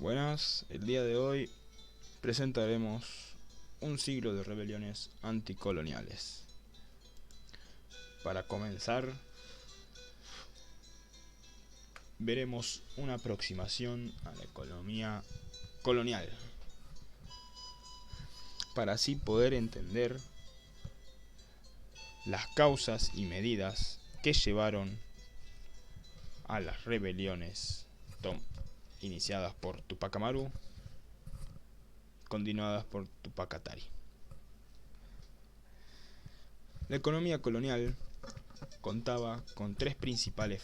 Buenas, el día de hoy presentaremos un siglo de rebeliones anticoloniales. Para comenzar, veremos una aproximación a la economía colonial, para así poder entender las causas y medidas que llevaron a las rebeliones iniciadas por Tupac Amaru, continuadas por Tupac Katari. La economía colonial contaba con tres principales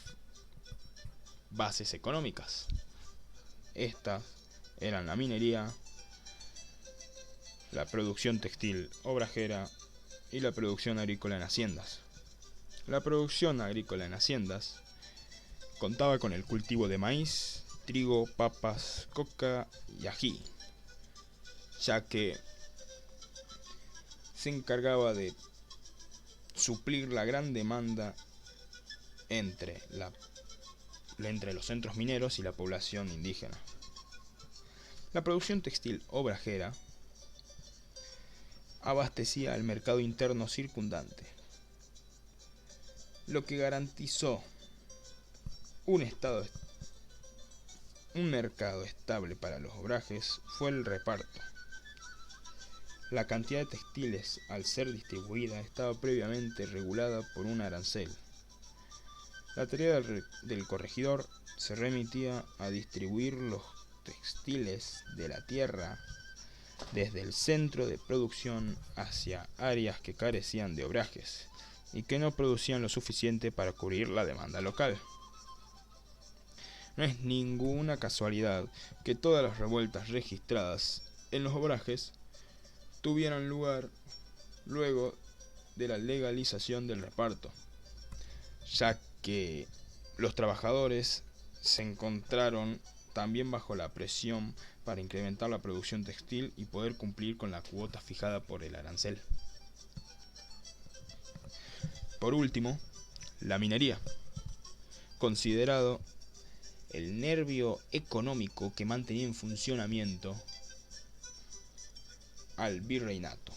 bases económicas. Estas eran la minería, la producción textil obrajera y la producción agrícola en haciendas. La producción agrícola en haciendas contaba con el cultivo de maíz, trigo, papas, coca y ají, ya que se encargaba de suplir la gran demanda entre los centros mineros y la población indígena. La producción textil obrajera abastecía al mercado interno circundante, lo que garantizó un mercado estable para los obrajes fue el reparto. La cantidad de textiles, al ser distribuida, estaba previamente regulada por un arancel. La tarea del corregidor se remitía a distribuir los textiles de la tierra desde el centro de producción hacia áreas que carecían de obrajes y que no producían lo suficiente para cubrir la demanda local. No es ninguna casualidad que todas las revueltas registradas en los obrajes tuvieran lugar luego de la legalización del reparto, ya que los trabajadores se encontraron también bajo la presión para incrementar la producción textil y poder cumplir con la cuota fijada por el arancel. Por último, la minería, considerado el nervio económico que mantenía en funcionamiento al virreinato.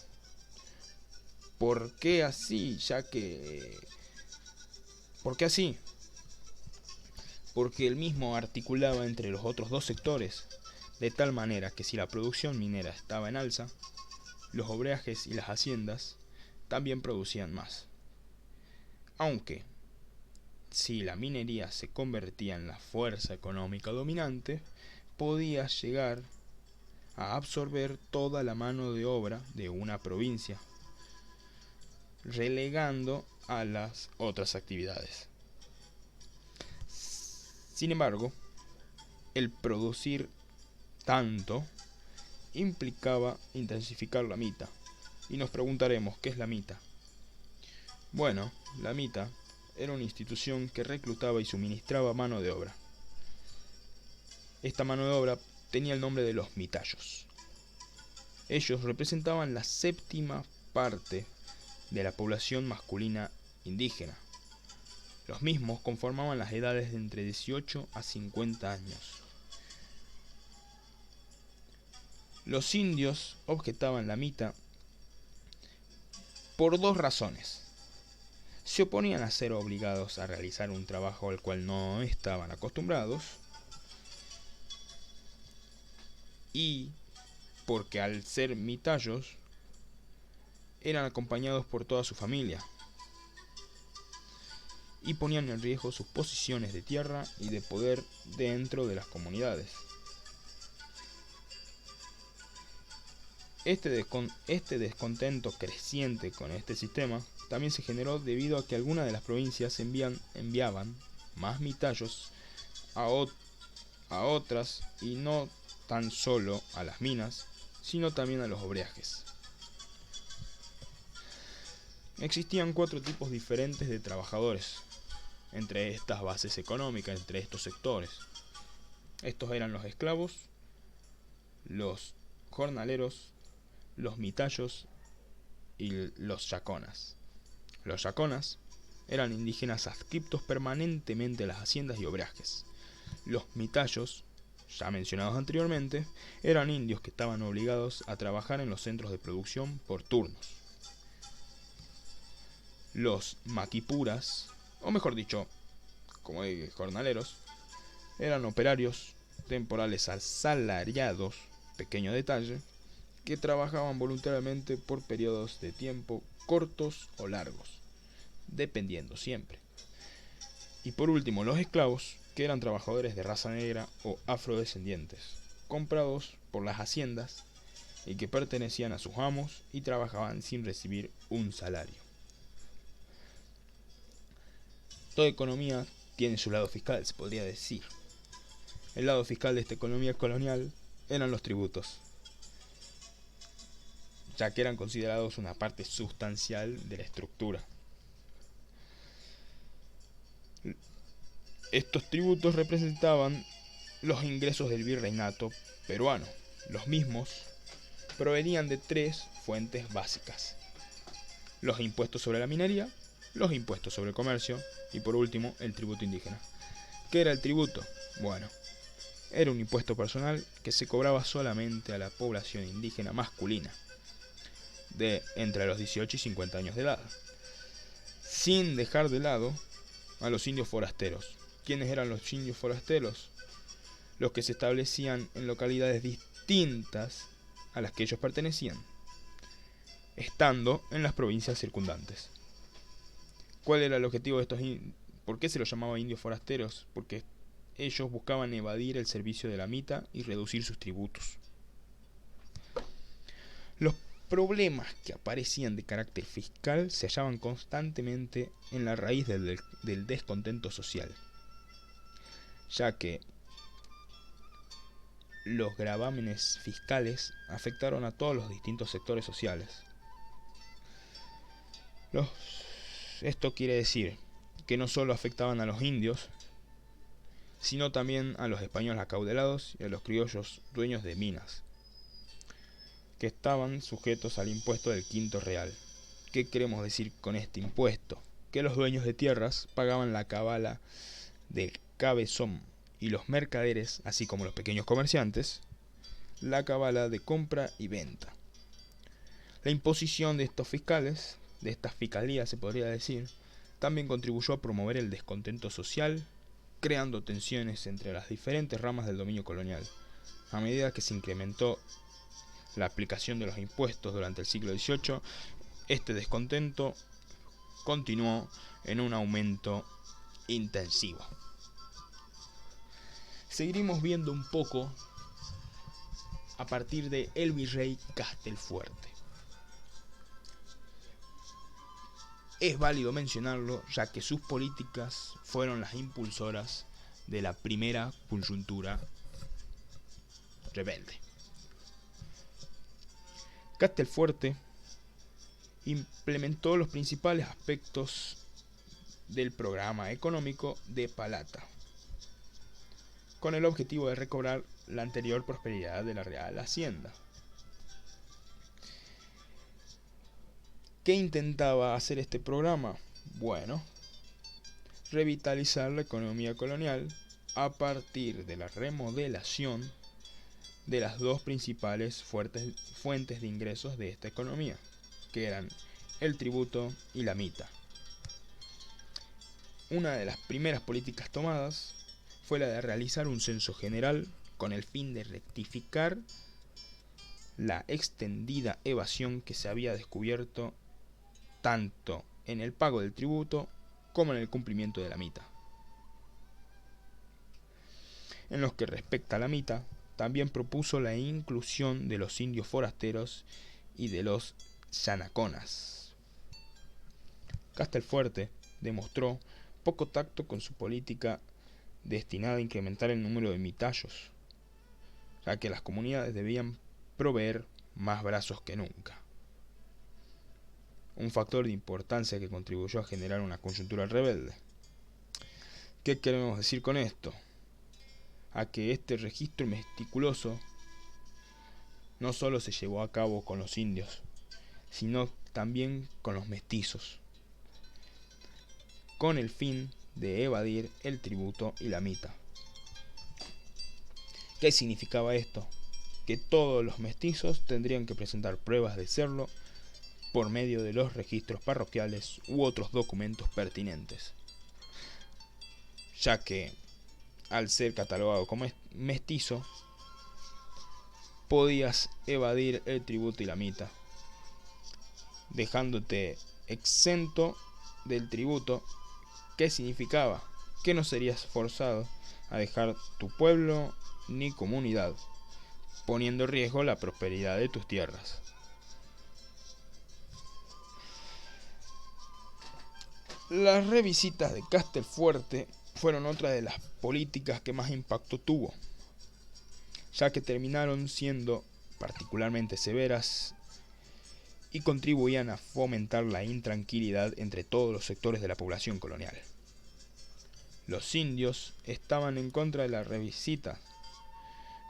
¿Por qué así? ¿Por qué así? Porque él mismo articulaba entre los otros dos sectores, de tal manera que si la producción minera estaba en alza, los obrajes y las haciendas también producían más. Aunque, si la minería se convertía en la fuerza económica dominante, podía llegar a absorber toda la mano de obra de una provincia, relegando a las otras actividades. Sin embargo, el producir tanto implicaba intensificar la mita, y nos preguntaremos ¿qué es la mita? Bueno, la mita era una institución que reclutaba y suministraba mano de obra. Esta mano de obra tenía el nombre de los mitayos. Ellos representaban la séptima parte de la población masculina indígena. Los mismos conformaban las edades de entre 18 a 50 años. Los indios objetaban la mita por dos razones. Se oponían a ser obligados a realizar un trabajo al cual no estaban acostumbrados, y porque al ser mitayos eran acompañados por toda su familia y ponían en riesgo sus posiciones de tierra y de poder dentro de las comunidades. Este descontento creciente con este sistema también se generó debido a que algunas de las provincias enviaban más mitayos a otras, y no tan solo a las minas, sino también a los obrajes. Existían 4 tipos diferentes de trabajadores entre estas bases económicas, entre estos sectores. Estos eran los esclavos, los jornaleros, los mitayos y los yaconas. Los yaconas eran indígenas adscriptos permanentemente a las haciendas y obrajes. Los mitayos ya mencionados anteriormente, eran indios que estaban obligados a trabajar en los centros de producción por turnos. Los maquipuras, o mejor dicho, como dije, jornaleros, eran operarios temporales asalariados, pequeño detalle, que trabajaban voluntariamente por periodos de tiempo cortos o largos, dependiendo siempre. Y por último, los esclavos, que eran trabajadores de raza negra o afrodescendientes, comprados por las haciendas y que pertenecían a sus amos y trabajaban sin recibir un salario. Toda economía tiene su lado fiscal, se podría decir. El lado fiscal de esta economía colonial eran los tributos, ya que eran considerados una parte sustancial de la estructura. Estos tributos representaban los ingresos del virreinato peruano. Los mismos provenían de tres fuentes básicas: los impuestos sobre la minería, los impuestos sobre el comercio y por último el tributo indígena. ¿Qué era el tributo? Bueno, era un impuesto personal que se cobraba solamente a la población indígena masculina de entre los 18 y 50 años de edad, sin dejar de lado a los indios forasteros. ¿Quiénes eran los indios forasteros? Los que se establecían en localidades distintas a las que ellos pertenecían, estando en las provincias circundantes. ¿Cuál era el objetivo de estos indios? ¿Por qué se los llamaba indios forasteros? Porque ellos buscaban evadir el servicio de la mita y reducir sus tributos. Los problemas que aparecían de carácter fiscal se hallaban constantemente en la raíz del descontento social, ya que los gravámenes fiscales afectaron a todos los distintos sectores sociales. Esto quiere decir que no solo afectaban a los indios, sino también a los españoles acaudalados y a los criollos dueños de minas, que estaban sujetos al impuesto del quinto real. ¿Qué queremos decir con este impuesto? Que los dueños de tierras pagaban la cabala del cabezón y los mercaderes, así como los pequeños comerciantes, la cabala de compra y venta. La imposición de estos fiscales, de estas fiscalías se podría decir, también contribuyó a promover el descontento social, creando tensiones entre las diferentes ramas del dominio colonial. A medida que se incrementó la aplicación de los impuestos durante el siglo XVIII, este descontento continuó en un aumento intensivo. Seguiremos viendo un poco a partir de el virrey Castelfuerte. Es válido mencionarlo ya que sus políticas fueron las impulsoras de la primera coyuntura rebelde. Castelfuerte implementó los principales aspectos del programa económico de Palata, con el objetivo de recobrar la anterior prosperidad de la Real Hacienda. ¿Qué intentaba hacer este programa? Bueno, revitalizar la economía colonial a partir de la remodelación de las dos principales fuentes de ingresos de esta economía, que eran el tributo y la mita. Una de las primeras políticas tomadas fue la de realizar un censo general con el fin de rectificar la extendida evasión que se había descubierto tanto en el pago del tributo como en el cumplimiento de la mita. En lo que respecta a la mita, también propuso la inclusión de los indios forasteros y de los yanaconas. Castelfuerte demostró poco tacto con su política destinada a incrementar el número de mitayos, ya que las comunidades debían proveer más brazos que nunca. Un factor de importancia que contribuyó a generar una coyuntura rebelde. ¿Qué queremos decir con esto? A que este registro meticuloso no solo se llevó a cabo con los indios, sino también con los mestizos, con el fin de evadir el tributo y la mita. ¿Qué significaba esto? Que todos los mestizos tendrían que presentar pruebas de serlo por medio de los registros parroquiales u otros documentos pertinentes, ya que al ser catalogado como mestizo podías evadir el tributo y la mita, dejándote exento del tributo. ¿Qué significaba? Que no serías forzado a dejar tu pueblo ni comunidad, poniendo en riesgo la prosperidad de tus tierras. Las revisitas de Castelfuerte fueron otra de las políticas que más impacto tuvo, ya que terminaron siendo particularmente severas y contribuían a fomentar la intranquilidad entre todos los sectores de la población colonial. Los indios estaban en contra de la revisita,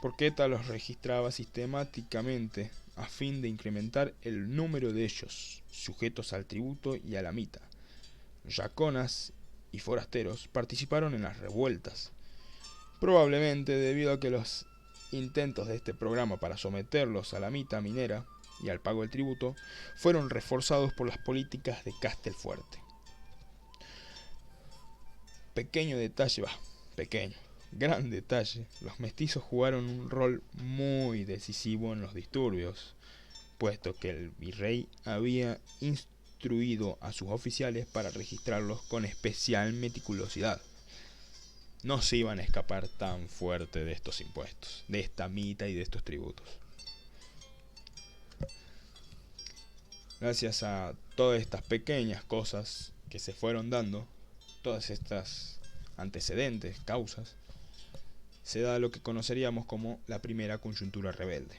porque ETA los registraba sistemáticamente a fin de incrementar el número de ellos sujetos al tributo y a la mita. Yaconas y forasteros participaron en las revueltas, probablemente debido a que los intentos de este programa para someterlos a la mita minera y al pago del tributo fueron reforzados por las políticas de Castelfuerte. Gran detalle, los mestizos jugaron un rol muy decisivo en los disturbios, puesto que el virrey había instruido a sus oficiales para registrarlos con especial meticulosidad. No se iban a escapar tan fuerte de estos impuestos, de esta mita y de estos tributos. Gracias a todas estas pequeñas cosas que se fueron dando, todas estas antecedentes, causas, se da lo que conoceríamos como la primera coyuntura rebelde,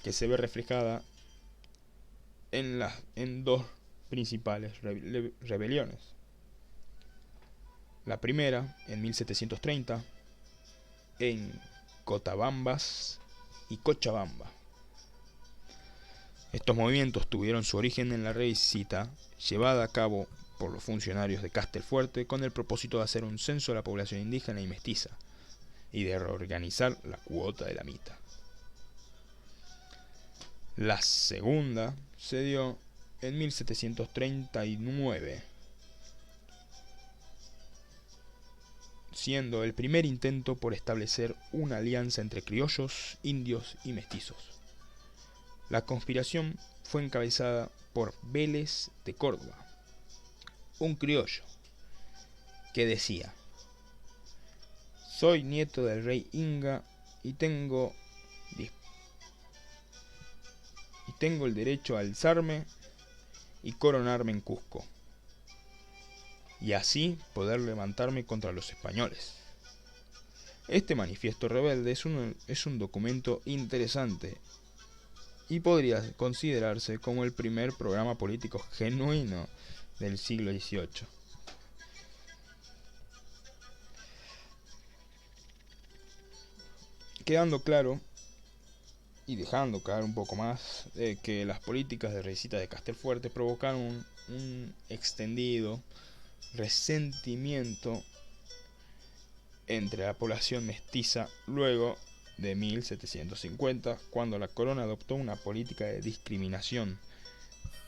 que se ve reflejada en dos principales rebeliones. La primera, en 1730, en Cotabambas y Cochabamba. Estos movimientos tuvieron su origen en la revisita llevada a cabo por los funcionarios de Castelfuerte con el propósito de hacer un censo de la población indígena y mestiza y de reorganizar la cuota de la mita. La segunda se dio en 1739, siendo el primer intento por establecer una alianza entre criollos, indios y mestizos. La conspiración fue encabezada por Vélez de Córdoba, un criollo, que decía: soy nieto del rey Inga y tengo el derecho a alzarme y coronarme en Cusco, y así poder levantarme contra los españoles. Este manifiesto rebelde es un documento interesante y podría considerarse como el primer programa político genuino del siglo XVIII. Quedando claro y dejando caer un poco más que las políticas de revisita de Castelfuerte provocaron un extendido resentimiento entre la población mestiza luego de 1750, cuando la corona adoptó una política de discriminación.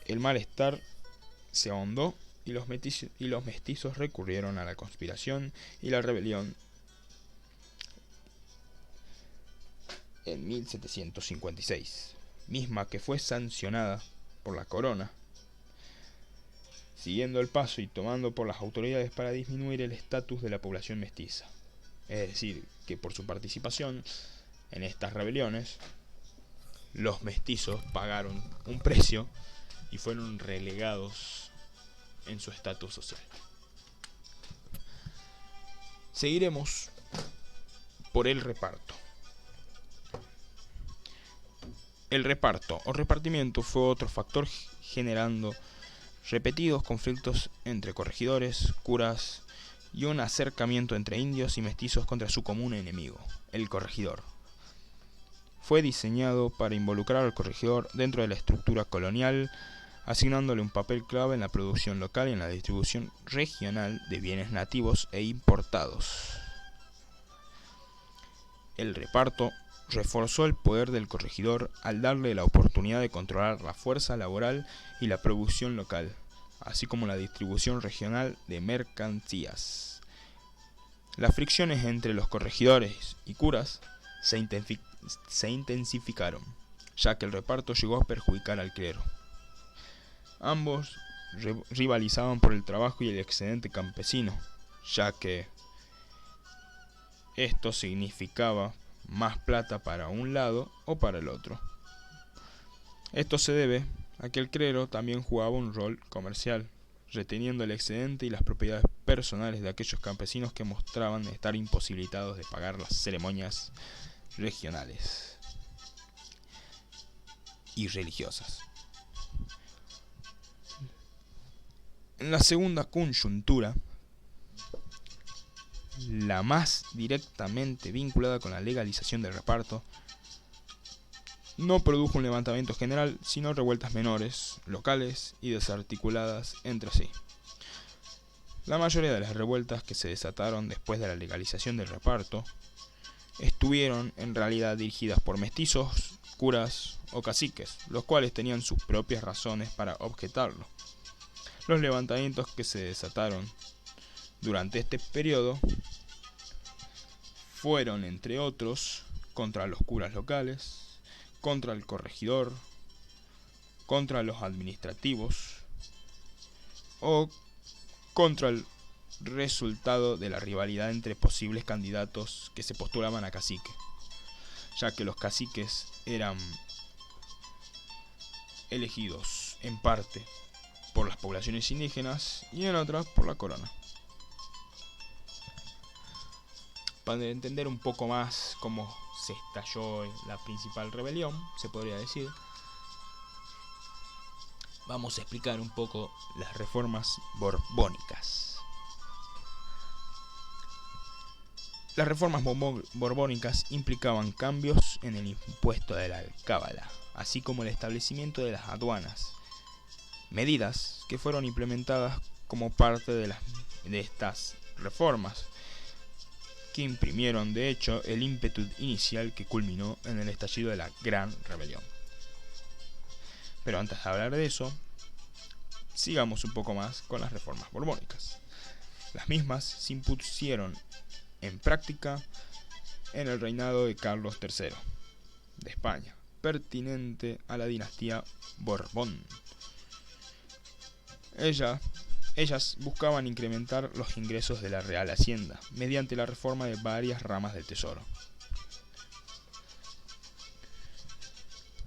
El malestar se ahondó y los mestizos recurrieron a la conspiración y la rebelión en 1756, misma que fue sancionada por la corona, siguiendo el paso y tomando por las autoridades para disminuir el estatus de la población mestiza. Es decir, que por su participación en estas rebeliones, los mestizos pagaron un precio y fueron relegados en su estatus social. Seguiremos por el reparto. El reparto o repartimiento fue otro factor generando repetidos conflictos entre corregidores, curas y un acercamiento entre indios y mestizos contra su común enemigo, el corregidor. Fue diseñado para involucrar al corregidor dentro de la estructura colonial asignándole un papel clave en la producción local y en la distribución regional de bienes nativos e importados. El reparto reforzó el poder del corregidor al darle la oportunidad de controlar la fuerza laboral y la producción local, así como la distribución regional de mercancías. Las fricciones entre los corregidores y curas se intensificaron, ya que el reparto llegó a perjudicar al clero. Ambos rivalizaban por el trabajo y el excedente campesino, ya que esto significaba más plata para un lado o para el otro. Esto se debe a que el clero también jugaba un rol comercial, reteniendo el excedente y las propiedades personales de aquellos campesinos que mostraban estar imposibilitados de pagar las ceremonias regionales y religiosas. En la segunda coyuntura, la más directamente vinculada con la legalización del reparto, no produjo un levantamiento general, sino revueltas menores, locales y desarticuladas entre sí. La mayoría de las revueltas que se desataron después de la legalización del reparto estuvieron en realidad dirigidas por mestizos, curas o caciques, los cuales tenían sus propias razones para objetarlo. Los levantamientos que se desataron durante este periodo fueron, entre otros, contra los curas locales, contra el corregidor, contra los administrativos o contra el resultado de la rivalidad entre posibles candidatos que se postulaban a cacique, ya que los caciques eran elegidos en parte por las poblaciones indígenas y en otras por la corona. Para entender un poco más cómo se estalló la principal rebelión, se podría decir, vamos a explicar un poco las reformas borbónicas. Las reformas borbónicas implicaban cambios en el impuesto de la alcábala, así como el establecimiento de las aduanas, medidas que fueron implementadas como parte de estas reformas, que imprimieron de hecho el ímpetu inicial que culminó en el estallido de la Gran Rebelión. Pero antes de hablar de eso, sigamos un poco más con las reformas borbónicas. Las mismas se impusieron en práctica en el reinado de Carlos III de España, pertinente a la dinastía Borbón. Ellas buscaban incrementar los ingresos de la Real Hacienda mediante la reforma de varias ramas del tesoro.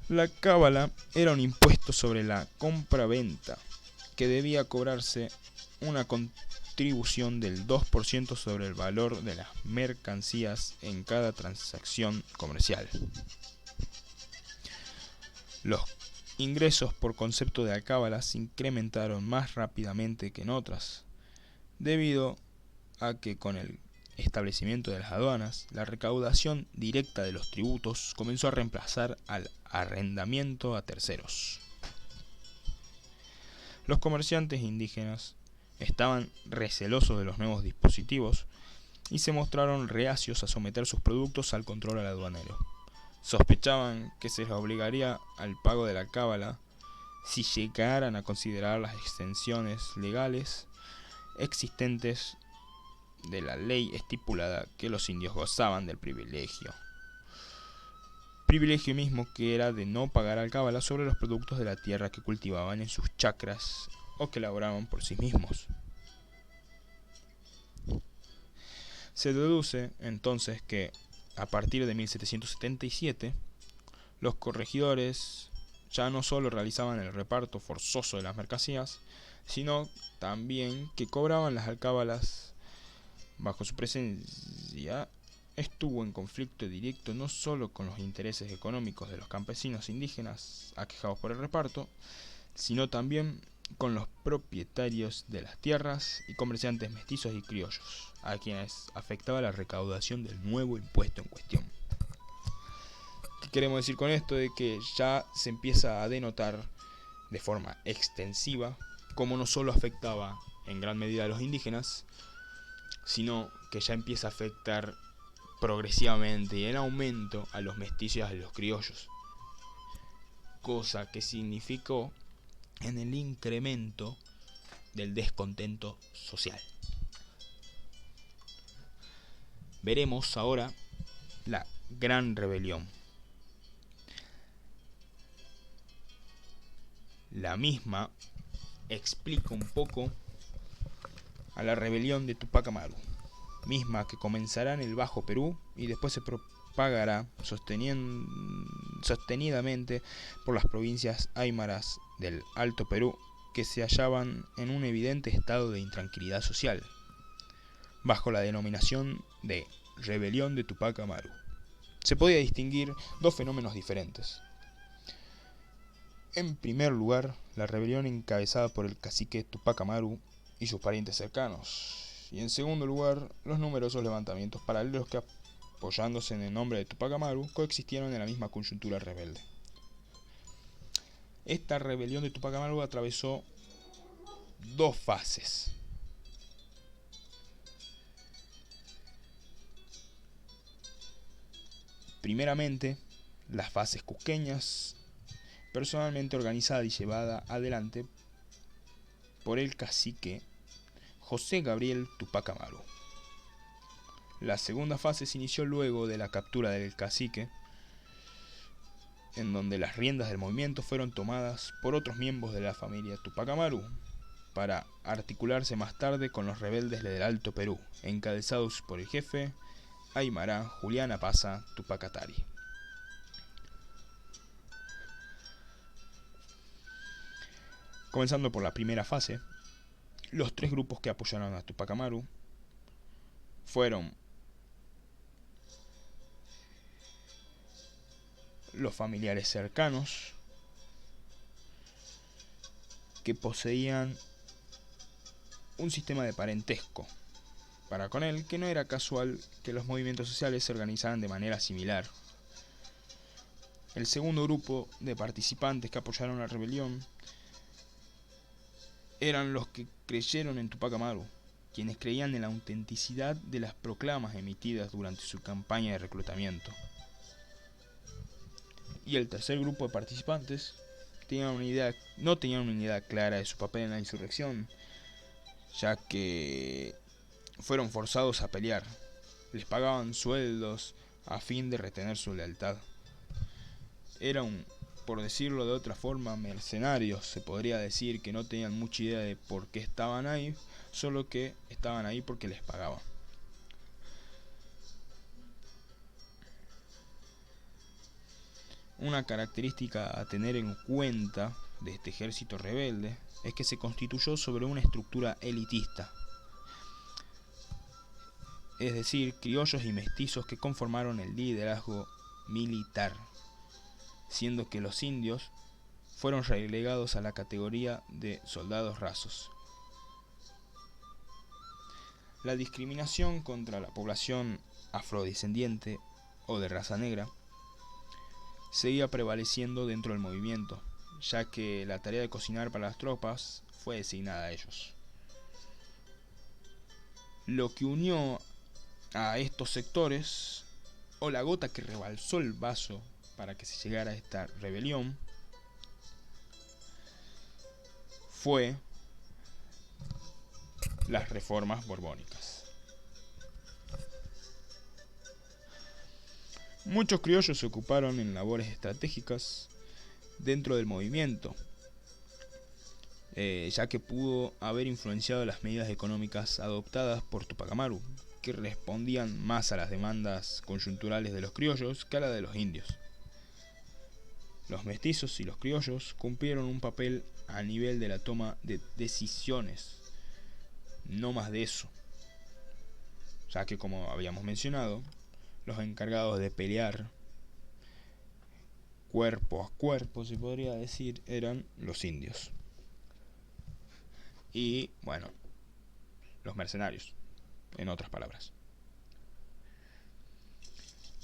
La cábala era un impuesto sobre la compra-venta que debía cobrarse una contribución del 2% sobre el valor de las mercancías en cada transacción comercial. Los ingresos por concepto de alcábala se incrementaron más rápidamente que en otras, debido a que con el establecimiento de las aduanas, la recaudación directa de los tributos comenzó a reemplazar al arrendamiento a terceros. Los comerciantes indígenas estaban recelosos de los nuevos dispositivos y se mostraron reacios a someter sus productos al control aduanero. Sospechaban que se les obligaría al pago de la cábala si llegaran a considerar las exenciones legales existentes de la ley estipulada que los indios gozaban del privilegio mismo que era de no pagar alcábala sobre los productos de la tierra que cultivaban en sus chacras o que laboraban por sí mismos. Se deduce entonces que a partir de 1777 los corregidores ya no solo realizaban el reparto forzoso de las mercancías, sino también que cobraban las alcábalas bajo su presencia. Estuvo en conflicto directo no solo con los intereses económicos de los campesinos indígenas aquejados por el reparto, sino también con los propietarios de las tierras y comerciantes mestizos y criollos, a quienes afectaba la recaudación del nuevo impuesto en cuestión. ¿Qué queremos decir con esto? De que ya se empieza a denotar de forma extensiva, como no solo afectaba en gran medida a los indígenas, sino que ya empieza a afectar progresivamente y en aumento a los mestizos y a los criollos, cosa que significó en el incremento del descontento social. Veremos ahora la Gran Rebelión. La misma explica un poco a la rebelión de Tupac Amaru, misma que comenzará en el Bajo Perú y después se propagará sostenidamente por las provincias aymaras del Alto Perú, que se hallaban en un evidente estado de intranquilidad social, bajo la denominación de Rebelión de Tupac Amaru. Se podía distinguir dos fenómenos diferentes. En primer lugar, la rebelión encabezada por el cacique Tupac Amaru y sus parientes cercanos. Y en segundo lugar, los numerosos levantamientos paralelos que, apoyándose en el nombre de Tupac Amaru, coexistieron en la misma coyuntura rebelde. Esta rebelión de Tupac Amaru atravesó dos fases. Primeramente, las fases cusqueñas, personalmente organizada y llevada adelante por el cacique José Gabriel Tupac Amaru. La segunda fase se inició luego de la captura del cacique, en donde las riendas del movimiento fueron tomadas por otros miembros de la familia Tupac Amaru, para articularse más tarde con los rebeldes del Alto Perú, encabezados por el jefe aymara Julián Apaza Tupac Atari. Comenzando por la primera fase, los tres grupos que apoyaron a Tupac Amaru fueron los familiares cercanos, que poseían un sistema de parentesco para con él, que no era casual que los movimientos sociales se organizaran de manera similar. El segundo grupo de participantes que apoyaron la rebelión eran los que creyeron en Tupac Amaru, quienes creían en la autenticidad de las proclamas emitidas durante su campaña de reclutamiento. Y el tercer grupo de participantes no tenían una idea clara de su papel en la insurrección, ya que fueron forzados a pelear. Les pagaban sueldos a fin de retener su lealtad. Eran, por decirlo de otra forma, mercenarios. Se podría decir que no tenían mucha idea de por qué estaban ahí, solo que estaban ahí porque les pagaban. Una característica a tener en cuenta de este ejército rebelde es que se constituyó sobre una estructura elitista, es decir, criollos y mestizos que conformaron el liderazgo militar, siendo que los indios fueron relegados a la categoría de soldados rasos. La discriminación contra la población afrodescendiente o de raza negra seguía prevaleciendo dentro del movimiento, ya que la tarea de cocinar para las tropas fue designada a ellos. Lo que unió a estos sectores, o la gota que rebalsó el vaso para que se llegara a esta rebelión, fue las reformas borbónicas. Muchos criollos se ocuparon en labores estratégicas dentro del movimiento, ya que pudo haber influenciado las medidas económicas adoptadas por Tupac Amaru, que respondían más a las demandas coyunturales de los criollos que a la de los indios. Los mestizos y los criollos cumplieron un papel a nivel de la toma de decisiones, no más de eso, ya que, como habíamos mencionado, los encargados de pelear cuerpo a cuerpo, se podría decir, eran los indios. Y, bueno, los mercenarios, en otras palabras.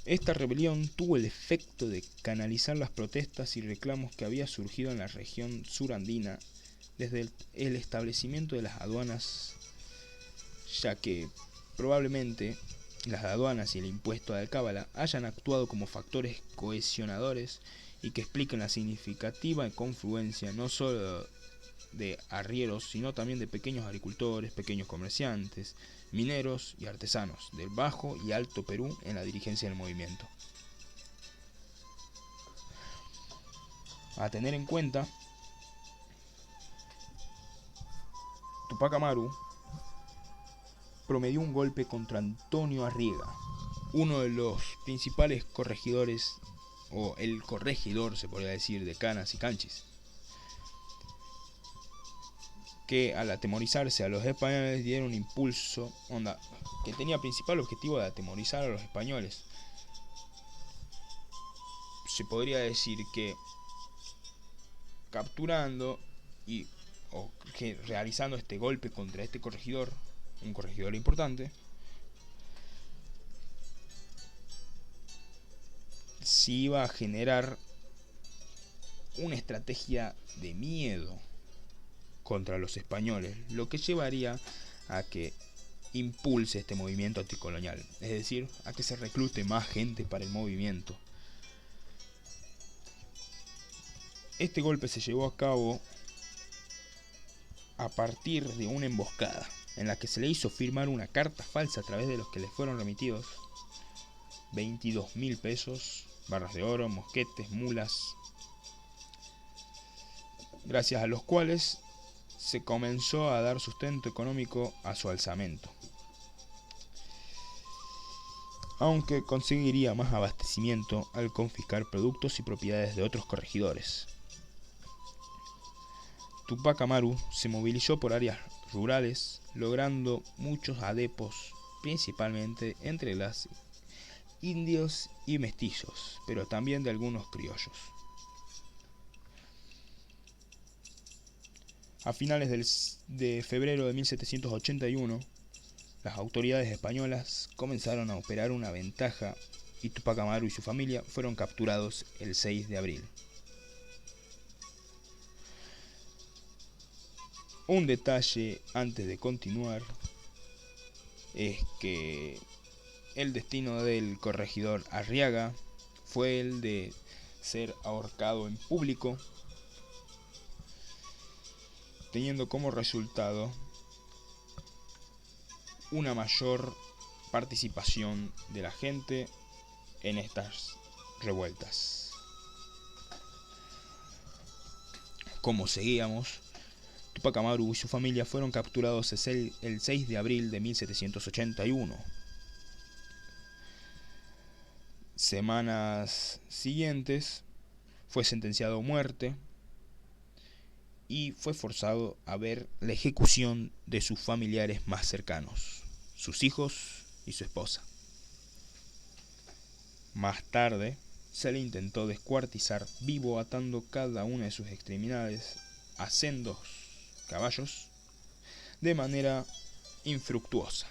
Esta rebelión tuvo el efecto de canalizar las protestas y reclamos que había surgido en la región surandina desde el establecimiento de las aduanas, ya que probablemente las aduanas y el impuesto de alcábala hayan actuado como factores cohesionadores y que expliquen la significativa confluencia no solo de arrieros, sino también de pequeños agricultores, pequeños comerciantes, mineros y artesanos del Bajo y Alto Perú en la dirigencia del movimiento. A tener en cuenta, Tupac Amaru promedió un golpe contra Antonio Arriaga, uno de los principales corregidores, o el corregidor se podría decir, de Canas y Canchis, que al atemorizarse a los españoles dieron un impulso, que tenía principal objetivo de atemorizar a los españoles. Se podría decir que capturando o que realizando este golpe contra este corregidor, un corregidor importante, se iba a generar una estrategia de miedo contra los españoles, lo que llevaría a que impulse este movimiento anticolonial, es decir, a que se reclute más gente para el movimiento. Este golpe se llevó a cabo a partir de una emboscada en la que se le hizo firmar una carta falsa a través de los que le fueron remitidos 22.000 pesos, barras de oro, mosquetes, mulas, gracias a los cuales se comenzó a dar sustento económico a su alzamiento, aunque conseguiría más abastecimiento al confiscar productos y propiedades de otros corregidores. Tupac Amaru se movilizó por áreas rurales, logrando muchos adeptos, principalmente entre los indios y mestizos, pero también de algunos criollos. A finales de febrero de 1781, las autoridades españolas comenzaron a operar una ventaja y Tupac Amaru y su familia fueron capturados el 6 de abril. Un detalle antes de continuar es que el destino del corregidor Arriaga fue el de ser ahorcado en público, teniendo como resultado una mayor participación de la gente en estas revueltas. Como seguíamos, Tupac Amaru y su familia fueron capturados el 6 de abril de 1781. Semanas siguientes fue sentenciado a muerte y fue forzado a ver la ejecución de sus familiares más cercanos, sus hijos y su esposa. Más tarde se le intentó descuartizar vivo atando cada una de sus extremidades a sendos caballos de manera infructuosa.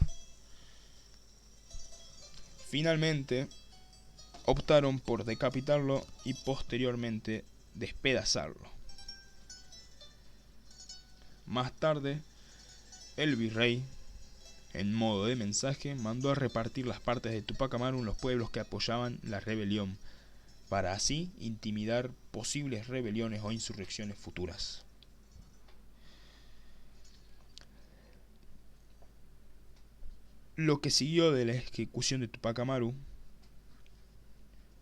Finalmente optaron por decapitarlo y posteriormente despedazarlo. Más tarde, el virrey, en modo de mensaje, mandó a repartir las partes de Tupac Amaru en los pueblos que apoyaban la rebelión, para así intimidar posibles rebeliones o insurrecciones futuras. Lo que siguió de la ejecución de Tupac Amaru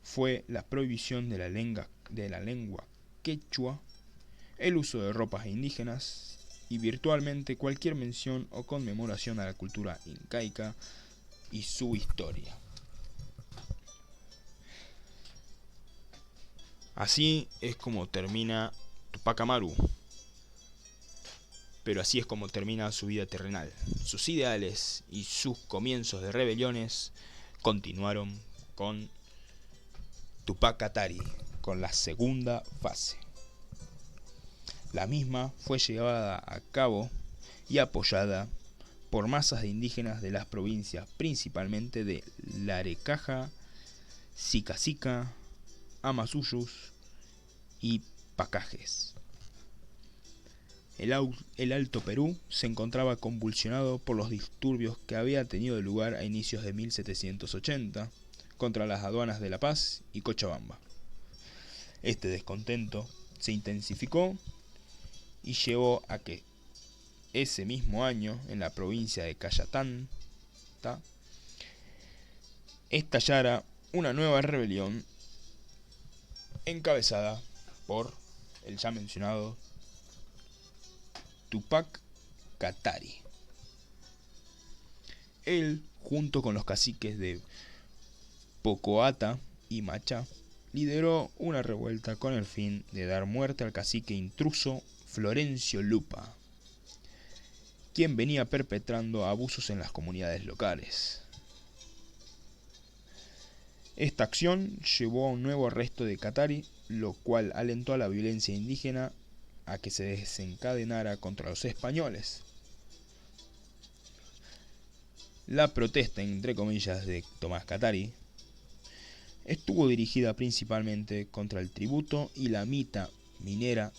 fue la prohibición de la lengua quechua, el uso de ropas indígenas y virtualmente cualquier mención o conmemoración a la cultura incaica y su historia. Así es como termina Tupac Amaru, pero así es como termina su vida terrenal. Sus ideales y sus comienzos de rebeliones continuaron con Tupac Katari, con la segunda fase. La misma fue llevada a cabo y apoyada por masas de indígenas de las provincias, principalmente de Larecaja Sica, Amasuyus y Pacajes. El Alto Perú se encontraba convulsionado por los disturbios que habían tenido lugar a inicios de 1780 contra las aduanas de La Paz y Cochabamba. Este descontento se intensificó y llevó a que ese mismo año, en la provincia de Cayatanta, estallara una nueva rebelión encabezada por el ya mencionado Tupac Katari. Él, junto con los caciques de Pocoata y Macha, lideró una revuelta con el fin de dar muerte al cacique intruso Florencio Lupa, quien venía perpetrando abusos en las comunidades locales. Esta acción llevó a un nuevo arresto de Katari, lo cual alentó a la violencia indígena a que se desencadenara contra los españoles. La protesta, entre comillas, de Tomás Katari estuvo dirigida principalmente contra el tributo y la mita minera,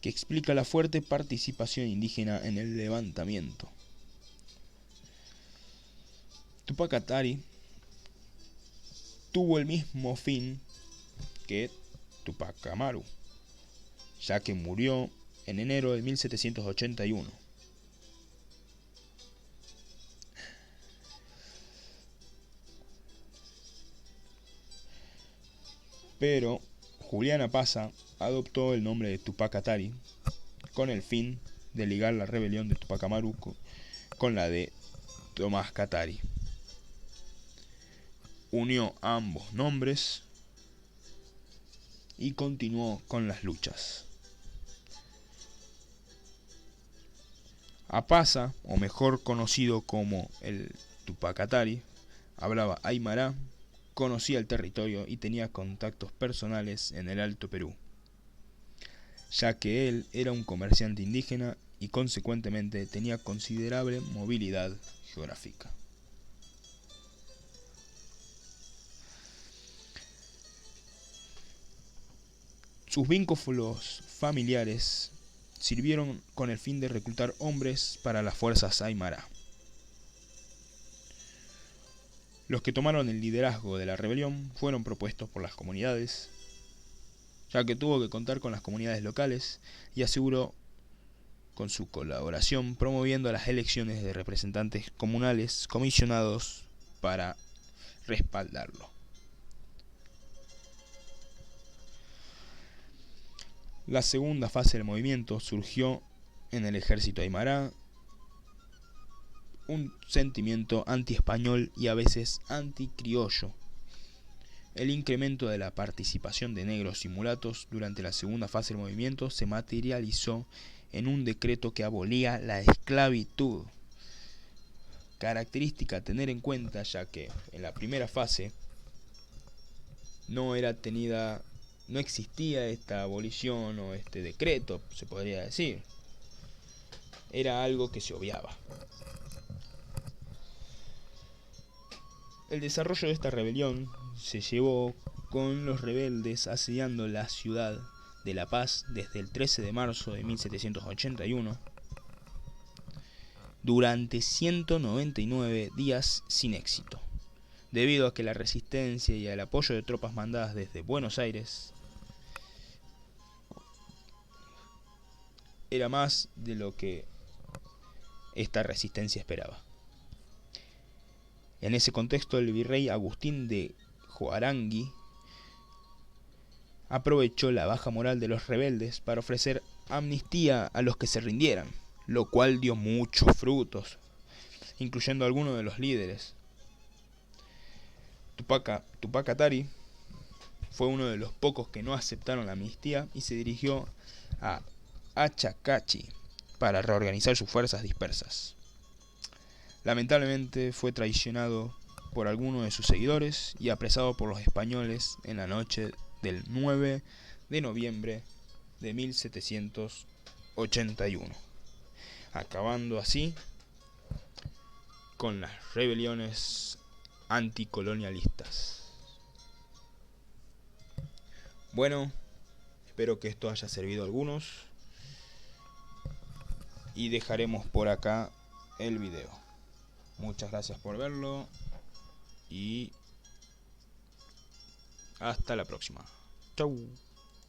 que explica la fuerte participación indígena en el levantamiento. Tupac Katari tuvo el mismo fin que Tupac Amaru, ya que murió en enero de 1781. Pero Juliana Pazza adoptó el nombre de Tupac Katari con el fin de ligar la rebelión de Tupac Amaru con la de Tomás Katari. Unió ambos nombres y continuó con las luchas. A Pazza, o mejor conocido como el Tupac Katari, hablaba aymara, conocía el territorio y tenía contactos personales en el Alto Perú, ya que él era un comerciante indígena y consecuentemente tenía considerable movilidad geográfica. Sus vínculos familiares sirvieron con el fin de reclutar hombres para las fuerzas aymara. Los que tomaron el liderazgo de la rebelión fueron propuestos por las comunidades, ya que tuvo que contar con las comunidades locales y aseguró con su colaboración promoviendo las elecciones de representantes comunales comisionados para respaldarlo. La segunda fase del movimiento surgió en el ejército aymara, un sentimiento anti-español y a veces anti-criollo. El incremento de la participación de negros y mulatos durante la segunda fase del movimiento se materializó en un decreto que abolía la esclavitud, característica a tener en cuenta ya que en la primera fase no existía esta abolición o este decreto, se podría decir. Era algo que se obviaba. El desarrollo de esta rebelión se llevó con los rebeldes asediando la ciudad de La Paz desde el 13 de marzo de 1781 durante 199 días sin éxito, debido a que la resistencia y el apoyo de tropas mandadas desde Buenos Aires era más de lo que esta resistencia esperaba. En ese contexto, el virrey Agustín de Joarangui aprovechó la baja moral de los rebeldes para ofrecer amnistía a los que se rindieran, lo cual dio muchos frutos, incluyendo a algunos de los líderes. Tupac Katari fue uno de los pocos que no aceptaron la amnistía y se dirigió a Achacachi para reorganizar sus fuerzas dispersas. Lamentablemente fue traicionado por algunos de sus seguidores y apresado por los españoles en la noche del 9 de noviembre de 1781, acabando así con las rebeliones anticolonialistas. Bueno, espero que esto haya servido a algunos y dejaremos por acá el video. Muchas gracias por verlo y hasta la próxima. Chau.